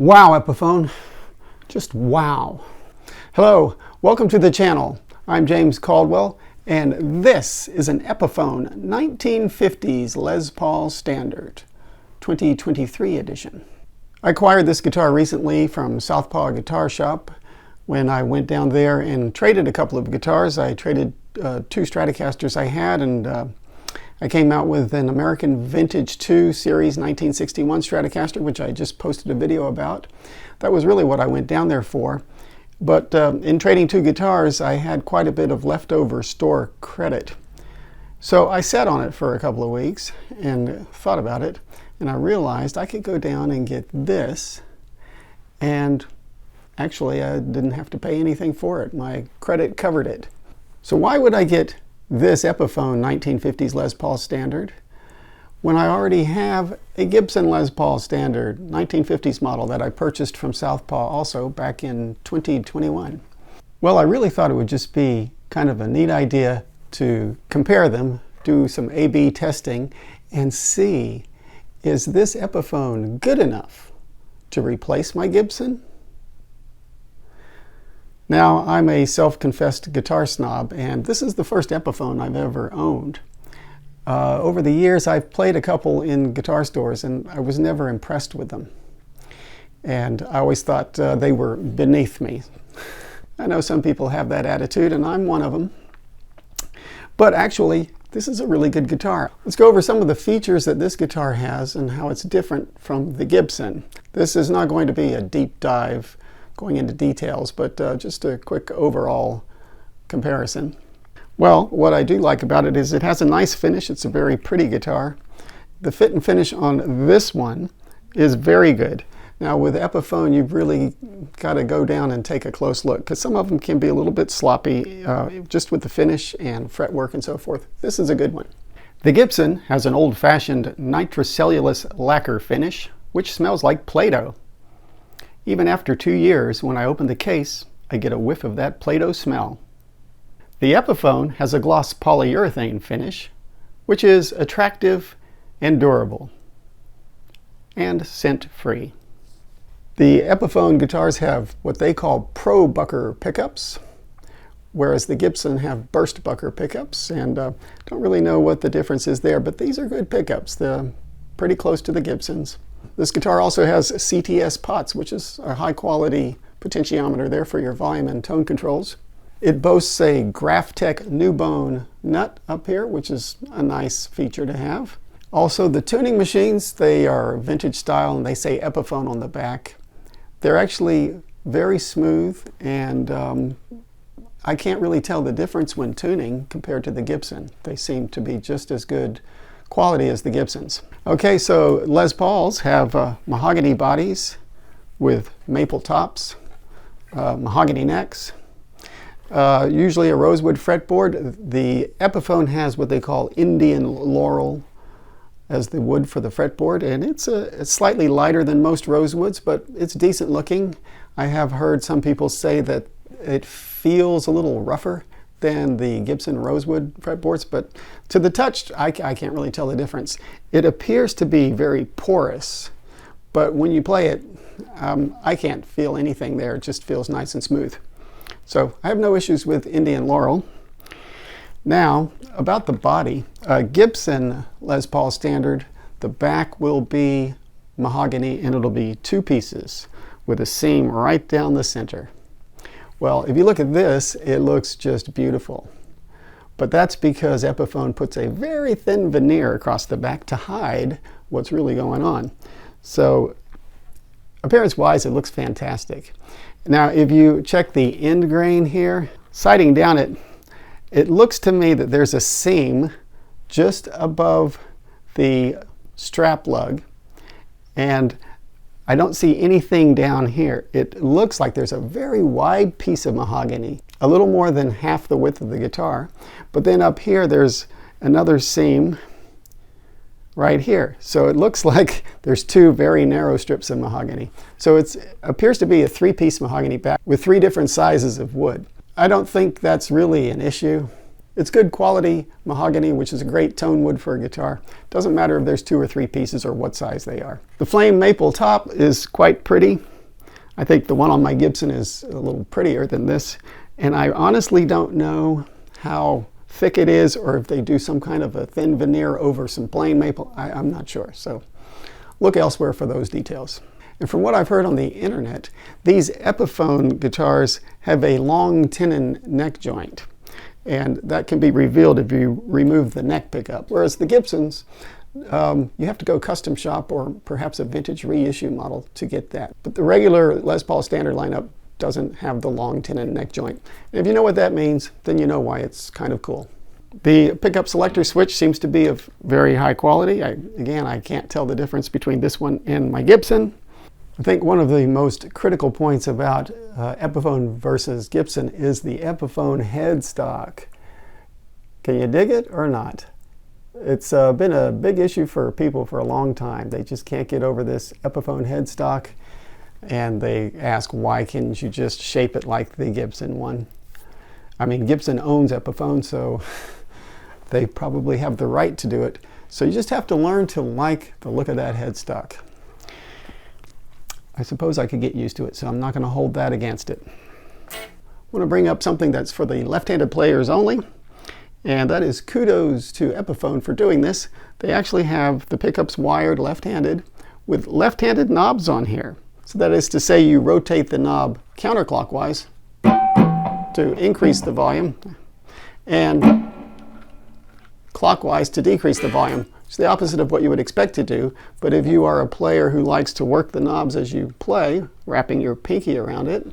Wow, Epiphone. Just wow. Hello, welcome to the channel. I'm James Caldwell, and this is an Epiphone 1950s Les Paul Standard, 2023 edition. I acquired this guitar recently from Southpaw Guitar Shop. When I went down there and traded a couple of guitars, I traded two Stratocasters I had, and I came out with an American Vintage 2 Series 1961 Stratocaster, which I just posted a video about. That was really what I went down there for. But in trading two guitars, I had quite a bit of leftover store credit. So I sat on it for a couple of weeks and thought about it, and I realized I could go down and get this, and actually I didn't have to pay anything for it. My credit covered it. So why would I get this Epiphone 1950s Les Paul Standard when I already have a Gibson Les Paul Standard 1950s model that I purchased from Southpaw also back in 2021? Well, I really thought it would just be kind of a neat idea to compare them, do some A/B testing, and see, is this Epiphone good enough to replace my Gibson? Now, I'm a self-confessed guitar snob, and this is the first Epiphone I've ever owned. Over the years, I've played a couple in guitar stores, and I was never impressed with them. And I always thought they were beneath me. I know some people have that attitude, and I'm one of them. But actually, this is a really good guitar. Let's go over some of the features that this guitar has and how it's different from the Gibson. This is not going to be a deep dive going into details, but just a quick overall comparison. Well, what I do like about it is it has a nice finish. It's a very pretty guitar. The fit and finish on this one is very good. Now with Epiphone, you've really got to go down and take a close look, because some of them can be a little bit sloppy just with the finish and fretwork and so forth. This is a good one. The Gibson has an old-fashioned nitrocellulose lacquer finish, which smells like Play-Doh. Even after 2 years, when I open the case, I get a whiff of that Play-Doh smell. The Epiphone has a gloss polyurethane finish, which is attractive and durable, and scent-free. The Epiphone guitars have what they call Pro Bucker pickups, whereas the Gibson have burst Bucker pickups, and don't really know what the difference is there, but these are good pickups. They're pretty close to the Gibsons. This guitar also has CTS pots, which is a high-quality potentiometer there for your volume and tone controls. It boasts a Graphtec new bone nut up here, which is a nice feature to have. Also, the tuning machines, they are vintage style, and they say Epiphone on the back. They're actually very smooth, and I can't really tell the difference when tuning compared to the Gibson. They seem to be just as good quality as the Gibsons. Okay, so Les Pauls have mahogany bodies with maple tops, mahogany necks, usually a rosewood fretboard. The Epiphone has what they call Indian Laurel as the wood for the fretboard, and it's slightly lighter than most rosewoods, but it's decent looking. I have heard some people say that it feels a little rougher than the Gibson rosewood fretboards, but to the touch, I can't really tell the difference. It appears to be very porous, but when you play it, I can't feel anything there. It just feels nice and smooth. So I have no issues with Indian Laurel. Now, about the body, Gibson Les Paul Standard, the back will be mahogany, and it'll be two pieces with a seam right down the center. Well, if you look at this, it looks just beautiful. But that's because Epiphone puts a very thin veneer across the back to hide what's really going on. So, appearance-wise, it looks fantastic. Now, if you check the end grain here, sighting down it, it looks to me that there's a seam just above the strap lug, and I don't see anything down here. It looks like there's a very wide piece of mahogany, a little more than half the width of the guitar. But then up here, there's another seam right here. So it looks like there's two very narrow strips of mahogany. So it appears to be a three-piece mahogany back with three different sizes of wood. I don't think that's really an issue. It's good quality mahogany, which is a great tone wood for a guitar. Doesn't matter if there's 2 or 3 pieces or what size they are. The flame maple top is quite pretty. I think the one on my Gibson is a little prettier than this, and I honestly don't know how thick it is, or if they do some kind of a thin veneer over some plain maple. I'm not sure, so look elsewhere for those details. And from what I've heard on the internet, these Epiphone guitars have a long-tenon neck joint, and that can be revealed if you remove the neck pickup, whereas the Gibsons, you have to go custom shop or perhaps a vintage reissue model to get that. But the regular Les Paul standard lineup doesn't have the long tenon neck joint. And if you know what that means, then you know why it's kind of cool. The pickup selector switch seems to be of very high quality. Again, I can't tell the difference between this one and my Gibson. I think one of the most critical points about Epiphone versus Gibson is the Epiphone headstock. Can you dig it or not? It's been a big issue for people for a long time. They just can't get over this Epiphone headstock, and they ask, why can't you just shape it like the Gibson one? I mean, Gibson owns Epiphone, so they probably have the right to do it. So you just have to learn to like the look of that headstock. I suppose I could get used to it, so I'm not going to hold that against it. I want to bring up something that's for the left-handed players only. And that is kudos to Epiphone for doing this. They actually have the pickups wired left-handed with left-handed knobs on here. So that is to say, you rotate the knob counterclockwise to increase the volume and clockwise to decrease the volume. It's the opposite of what you would expect to do, but if you are a player who likes to work the knobs as you play, wrapping your pinky around it,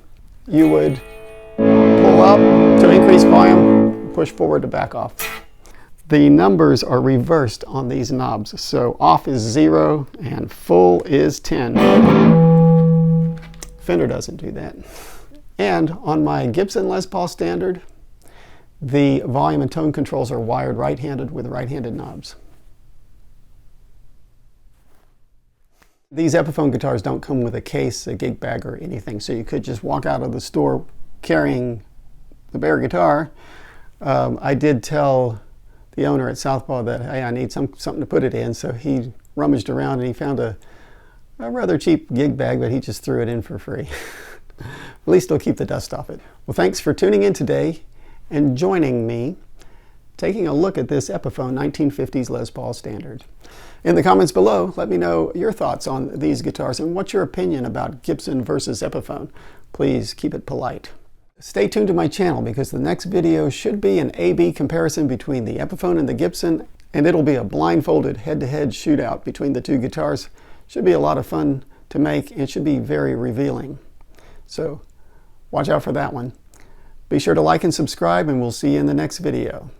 you would pull up to increase volume, push forward to back off. The numbers are reversed on these knobs, so off is 0 and full is 10. Fender doesn't do that. And on my Gibson Les Paul standard, the volume and tone controls are wired right-handed with right-handed knobs. These Epiphone guitars don't come with a case, a gig bag, or anything, so you could just walk out of the store carrying the bare guitar. I did tell the owner at Southpaw that, hey, I need something to put it in, so he rummaged around and he found a rather cheap gig bag, but he just threw it in for free. At least it'll keep the dust off it. Well, thanks for tuning in today and joining me taking a look at this Epiphone 1950s Les Paul standard. In the comments below, let me know your thoughts on these guitars and what's your opinion about Gibson versus Epiphone. Please keep it polite. Stay tuned to my channel because the next video should be an A-B comparison between the Epiphone and the Gibson, and it'll be a blindfolded head-to-head shootout between the two guitars. Should be a lot of fun to make and should be very revealing. So watch out for that one. Be sure to like and subscribe, and we'll see you in the next video.